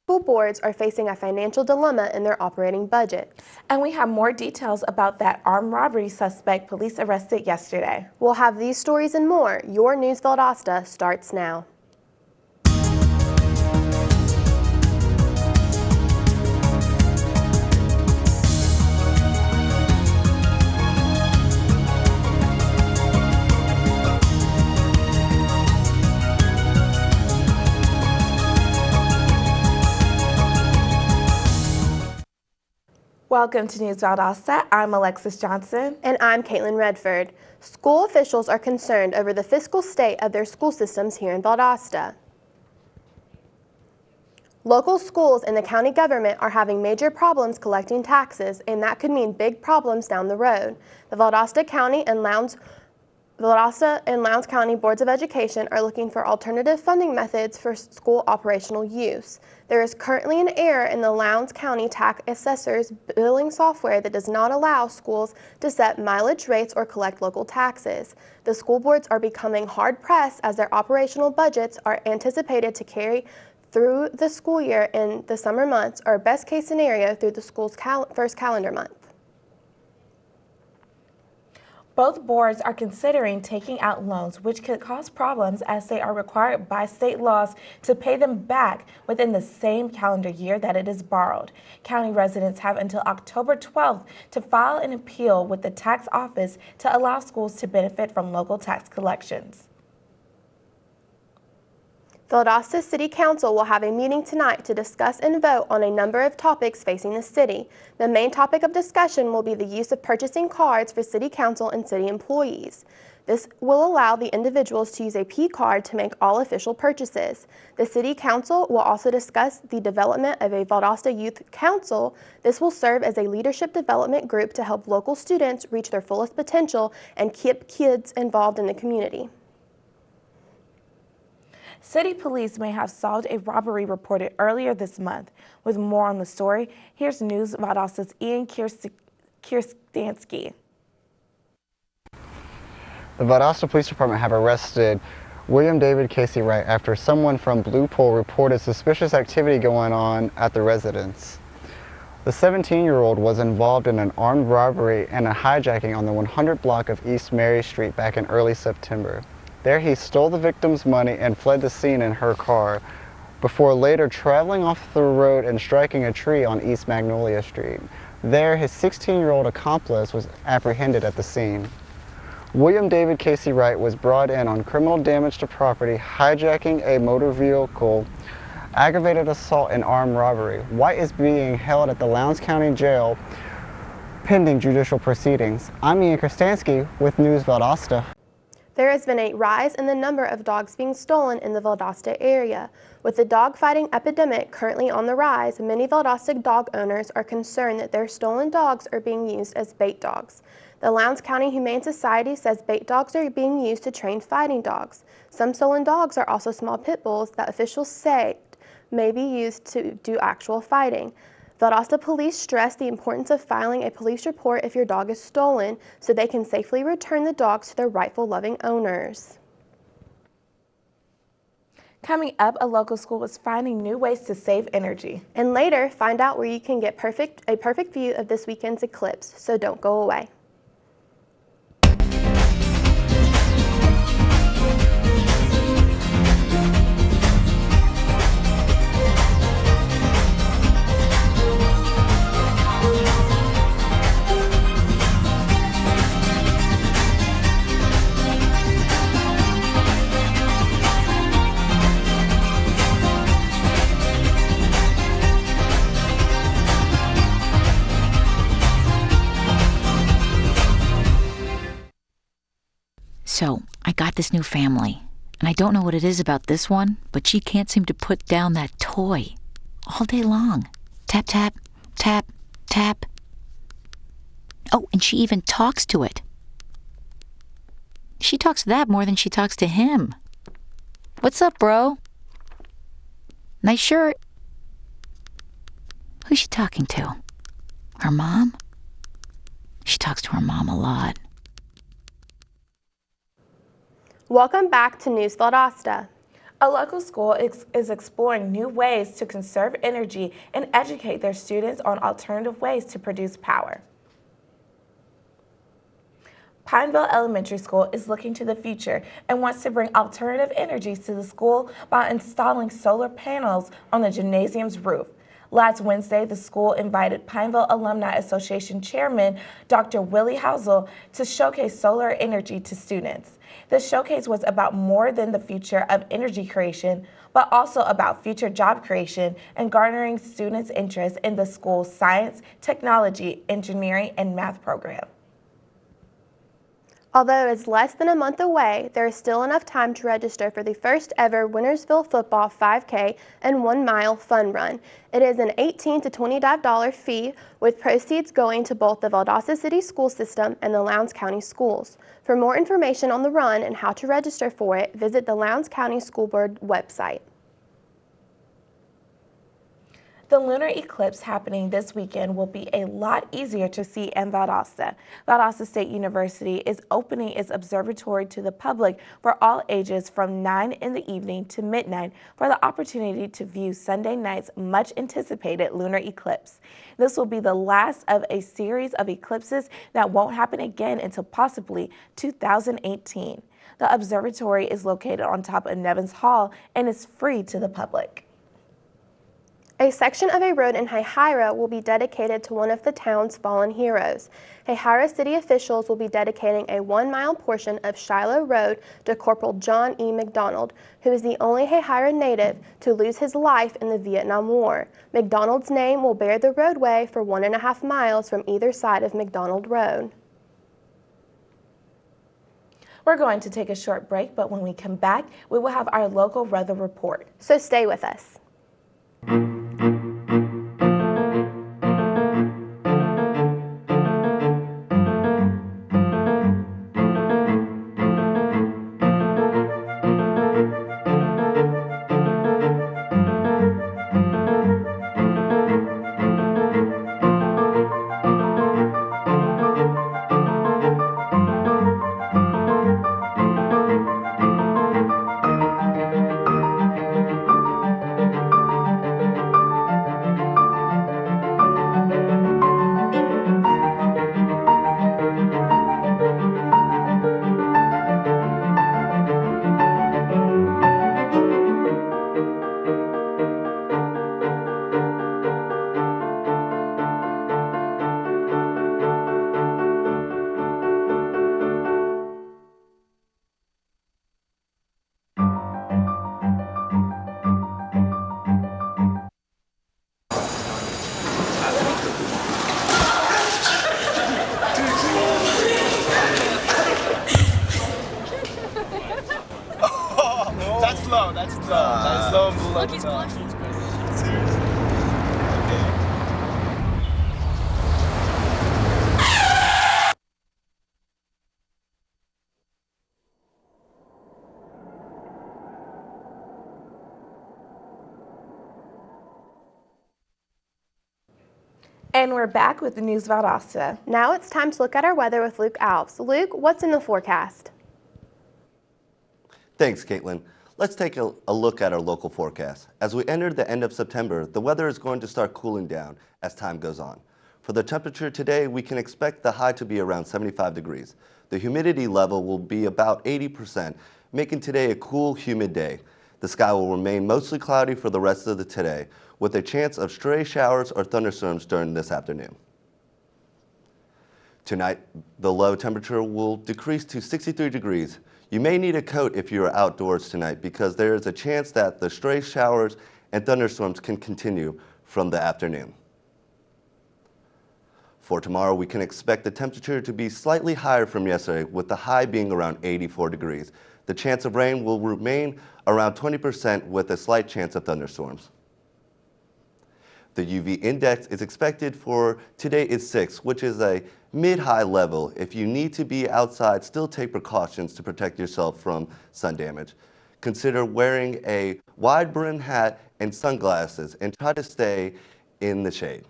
School boards are facing a financial dilemma in their operating budgets. And we have more details about that armed robbery suspect police arrested yesterday. We'll have these stories and more. Your News Valdosta starts now. Welcome to News Valdosta. I'm Alexis Johnson. And I'm Caitlin Redford. School officials are concerned over the fiscal state of their school systems here in Valdosta. Local schools and the county government are having major problems collecting taxes, and that could mean big problems down the road. The Valdosta and Lowndes County Boards of Education are looking for alternative funding methods for school operational use. There is currently an error in the Lowndes County tax assessor's billing software that does not allow schools to set mileage rates or collect local taxes. The school boards are becoming hard-pressed as their operational budgets are anticipated to carry through the school year in the summer months, or best case scenario through the school's first calendar month. Both boards are considering taking out loans, which could cause problems as they are required by state laws to pay them back within the same calendar year that it is borrowed. County residents have until October 12th to file an appeal with the tax office to allow schools to benefit from local tax collections. Valdosta City Council will have a meeting tonight to discuss and vote on a number of topics facing the city. The main topic of discussion will be the use of purchasing cards for City Council and city employees. This will allow the individuals to use a P card to make all official purchases. The City Council will also discuss the development of a Valdosta Youth Council. This will serve as a leadership development group to help local students reach their fullest potential and keep kids involved in the community. City police may have solved a robbery reported earlier this month. With more on the story, here's News Valdosta's Ian Kirstansky. The Valdosta Police Department have arrested William David Casey Wright after someone from Blue Pole reported suspicious activity going on at the residence. The 17-year-old was involved in an armed robbery and a hijacking on the 100 block of East Mary Street back in early September. There he stole the victim's money and fled the scene in her car before later traveling off the road and striking a tree on East Magnolia Street. There, his 16-year-old accomplice was apprehended at the scene. William David Casey Wright was brought in on criminal damage to property, hijacking a motor vehicle, aggravated assault, and armed robbery. White is being held at the Lowndes County Jail pending judicial proceedings. I'm Ian Kristansky with News Valdosta. There has been a rise in the number of dogs being stolen in the Valdosta area. With the dog fighting epidemic currently on the rise, many Valdosta dog owners are concerned that their stolen dogs are being used as bait dogs. The Lowndes County Humane Society says bait dogs are being used to train fighting dogs. Some stolen dogs are also small pit bulls that officials say may be used to do actual fighting. Valdosta police stress the importance of filing a police report if your dog is stolen so they can safely return the dogs to their rightful loving owners. Coming up, a local school is finding new ways to save energy. And later, find out where you can get a perfect view of this weekend's eclipse, so don't go away. So, I got this new family, and I don't know what it is about this one, but she can't seem to put down that toy all day long. Tap, tap, tap, tap. Oh, and she even talks to it. She talks to that more than she talks to him. What's up, bro? Nice shirt. Who's she talking to? Her mom? She talks to her mom a lot. Welcome back to News Valdosta. A local school is exploring new ways to conserve energy and educate their students on alternative ways to produce power. Pineville Elementary School is looking to the future and wants to bring alternative energies to the school by installing solar panels on the gymnasium's roof. Last Wednesday, the school invited Pineville Alumni Association Chairman Dr. Willie Housel to showcase solar energy to students. The showcase was about more than the future of energy creation, but also about future job creation and garnering students' interest in the school's science, technology, engineering, and math program. Although it's less than a month away, there is still enough time to register for the first ever Wintersville Football 5K and 1 mile fun run. It is an $18 to $25 fee, with proceeds going to both the Valdosta City School System and the Lowndes County Schools. For more information on the run and how to register for it, visit the Lowndes County School Board website. The lunar eclipse happening this weekend will be a lot easier to see in Valdosta. Valdosta State University is opening its observatory to the public for all ages from 9 in the evening to midnight for the opportunity to view Sunday night's much anticipated lunar eclipse. This will be the last of a series of eclipses that won't happen again until possibly 2018. The observatory is located on top of Nevins Hall and is free to the public. A section of a road in Hahira will be dedicated to one of the town's fallen heroes. Hahira city officials will be dedicating a 1 mile portion of Shiloh Road to Corporal John E. McDonald, who is the only Hahira native to lose his life in the Vietnam War. McDonald's name will bear the roadway for 1.5 miles from either side of McDonald Road. We're going to take a short break, but when we come back, we will have our local weather report. So stay with us. That's low and below. Look, he's blushing. Seriously. And we're back with the News Valdosta. Now it's time to look at our weather with Luke Alves. Luke, what's in the forecast? Thanks, Caitlin. Let's take a look at our local forecast. As we enter the end of September, the weather is going to start cooling down as time goes on. For the temperature today, we can expect the high to be around 75 degrees. The humidity level will be about 80%, making today a cool, humid day. The sky will remain mostly cloudy for the rest of the today, with a chance of stray showers or thunderstorms during this afternoon. Tonight, the low temperature will decrease to 63 degrees. You may need a coat if you are outdoors tonight because there is a chance that the stray showers and thunderstorms can continue from the afternoon. For tomorrow, we can expect the temperature to be slightly higher from yesterday, with the high being around 84 degrees. The chance of rain will remain around 20% with a slight chance of thunderstorms. The UV index is expected for today is 6, which is a mid-high level. If you need to be outside, still take precautions to protect yourself from sun damage. Consider wearing a wide-brimmed hat and sunglasses and try to stay in the shade.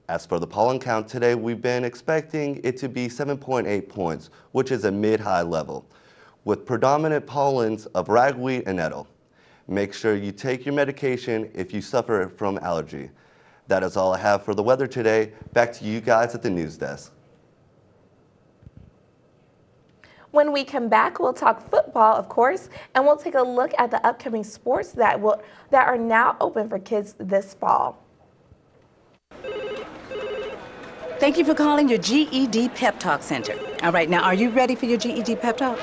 As for the pollen count today, we've been expecting it to be 7.8 points, which is a mid-high level. with predominant pollens of ragweed and nettle. Make sure you take your medication if you suffer from allergy. That is all I have for the weather today. Back to you guys at the news desk. When we come back, we'll talk football, of course, and we'll take a look at the upcoming sports that are now open for kids this fall. Thank you for calling your GED Pep Talk Center. All right, now are you ready for your GED Pep Talk?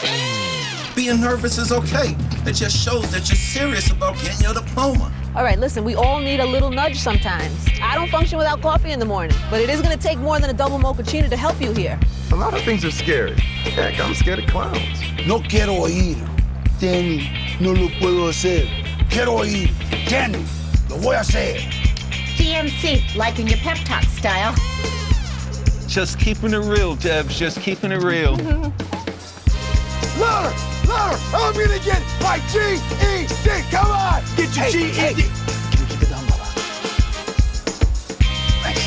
Being nervous is okay. It just shows that you're serious about getting your diploma. All right, listen, we all need a little nudge sometimes. I don't function without coffee in the morning, but it is going to take more than a double mochaccino to help you here. A lot of things are scary. Heck, I'm scared of clowns. No quiero oír. Danny, no lo puedo hacer. Quiero oír. Danny, lo voy a hacer. DMC, liking your pep talk style. Just keeping it real, Debs, just keeping it real. Louder, louder, I'm gonna get my GED, come on! Get your GED. Hey. Can you keep it down, Baba? Thanks.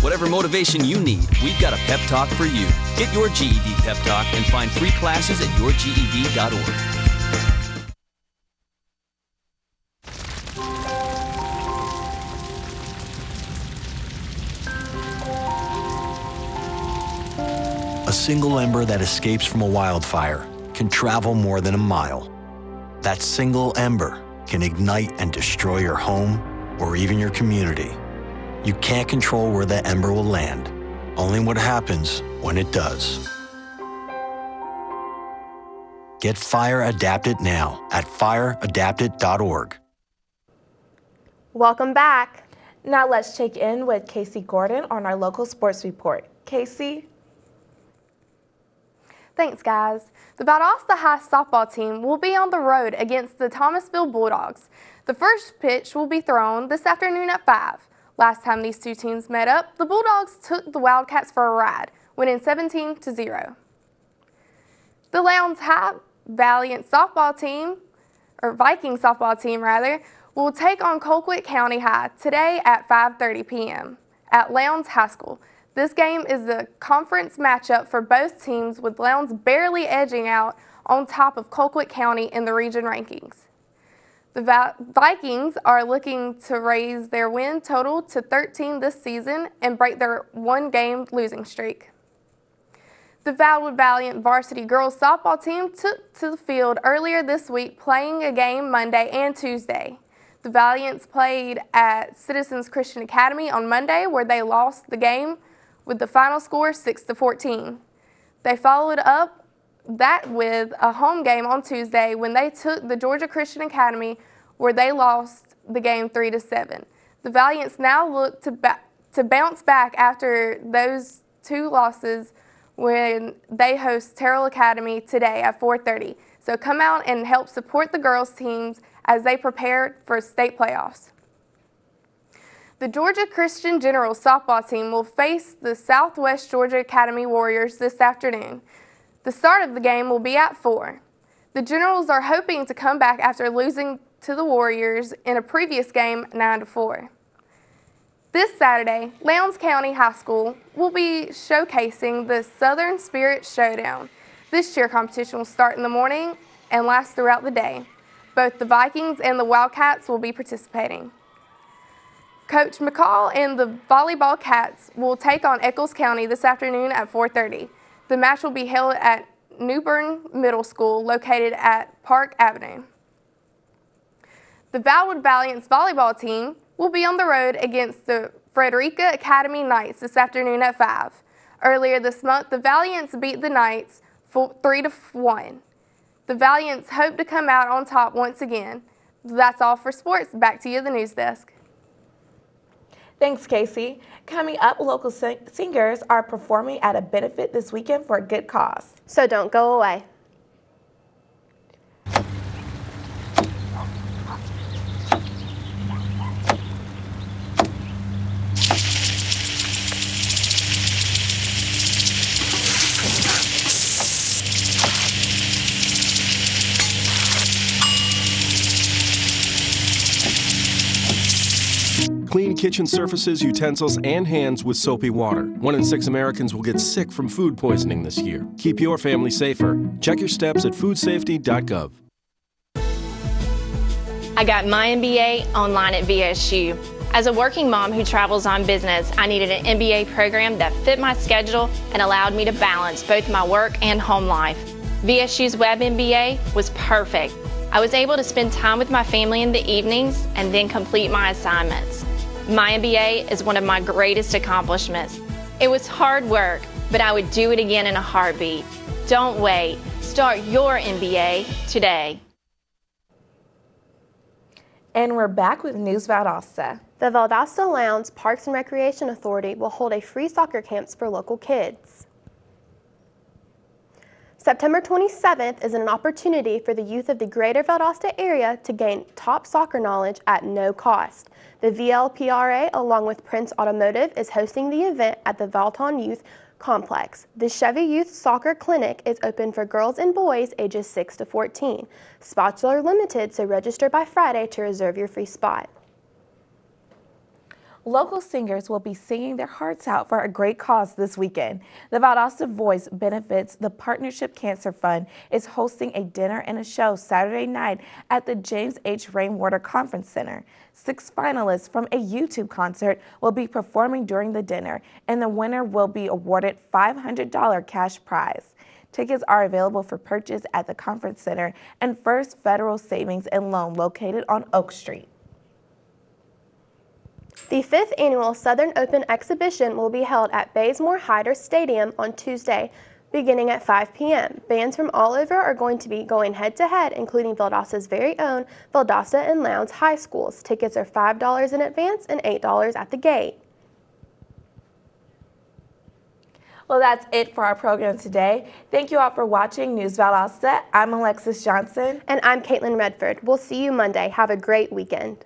Whatever motivation you need, we've got a pep talk for you. Get your GED pep talk and find free classes at yourged.org. A single ember that escapes from a wildfire can travel more than a mile. That single ember can ignite and destroy your home or even your community. You can't control where that ember will land, only what happens when it does. Get Fire Adapted now at fireadapted.org. Welcome back. Now let's check in with Casey Gordon on our local sports report. Casey? Thanks, guys. The Valdosta High softball team will be on the road against the Thomasville Bulldogs. The first pitch will be thrown this afternoon at 5. Last time these two teams met up, the Bulldogs took the Wildcats for a ride, winning 17-0. The Lowndes High Viking softball team, will take on Colquitt County High today at 5:30 p.m. at Lowndes High School. This game is a conference matchup for both teams, with Lowndes barely edging out on top of Colquitt County in the region rankings. The Vikings are looking to raise their win total to 13 this season and break their one-game losing streak. The Valwood Valiant varsity girls softball team took to the field earlier this week, playing a game Monday and Tuesday. The Valiants played at Citizens Christian Academy on Monday, where they lost the game with the final score 6-14. They followed up that with a home game on Tuesday when they took the Georgia Christian Academy, where they lost the game 3-7. The Valiants now look to bounce back after those two losses when they host Terrell Academy today at 4:30. So come out and help support the girls teams as they prepare for state playoffs. The Georgia Christian General softball team will face the Southwest Georgia Academy Warriors this afternoon. The start of the game will be at 4. The Generals are hoping to come back after losing to the Warriors in a previous game 9-4. This Saturday, Lowndes County High School will be showcasing the Southern Spirit Showdown. This cheer competition will start in the morning and last throughout the day. Both the Vikings and the Wildcats will be participating. Coach McCall and the Volleyball Cats will take on Eccles County this afternoon at 4:30. The match will be held at Newbern Middle School, located at Park Avenue. The Valwood Valiants volleyball team will be on the road against the Frederica Academy Knights this afternoon at 5. Earlier this month, the Valiants beat the Knights 3-1. The Valiants hope to come out on top once again. That's all for sports. Back to you, the news desk. Thanks, Casey. Coming up, local singers are performing at a benefit this weekend for a good cause. So don't go away. Clean kitchen surfaces, utensils, and hands with soapy water. 1 in 6 Americans will get sick from food poisoning this year. Keep your family safer. Check your steps at foodsafety.gov. I got my MBA online at VSU. As a working mom who travels on business, I needed an MBA program that fit my schedule and allowed me to balance both my work and home life. VSU's Web MBA was perfect. I was able to spend time with my family in the evenings and then complete my assignments. My MBA is one of my greatest accomplishments. It was hard work, but I would do it again in a heartbeat. Don't wait. Start your MBA today. And we're back with News Valdosta. The Valdosta Lowndes Parks and Recreation Authority will hold a free soccer camps for local kids. September 27th is an opportunity for the youth of the greater Valdosta area to gain top soccer knowledge at no cost. The VLPRA, along with Prince Automotive, is hosting the event at the Valton Youth Complex. The Chevy Youth Soccer Clinic is open for girls and boys ages 6 to 14. Spots are limited, so register by Friday to reserve your free spot. Local singers will be singing their hearts out for a great cause this weekend. The Valdosta Voice benefits the Partnership Cancer Fund is hosting a dinner and a show Saturday night at the James H. Rainwater Conference Center. 6 finalists from a YouTube concert will be performing during the dinner, and the winner will be awarded $500 cash prize. Tickets are available for purchase at the Conference Center and First Federal Savings and Loan located on Oak Street. The 5th annual Southern Open exhibition will be held at Bazemore Hyder Stadium on Tuesday, beginning at 5 p.m. Bands from all over are going to be going head-to-head, including Valdosta's very own Valdosta and Lowndes High Schools. Tickets are $5 in advance and $8 at the gate. Well, that's it for our program today. Thank you all for watching News Valdosta. I'm Alexis Johnson. And I'm Caitlin Redford. We'll see you Monday. Have a great weekend.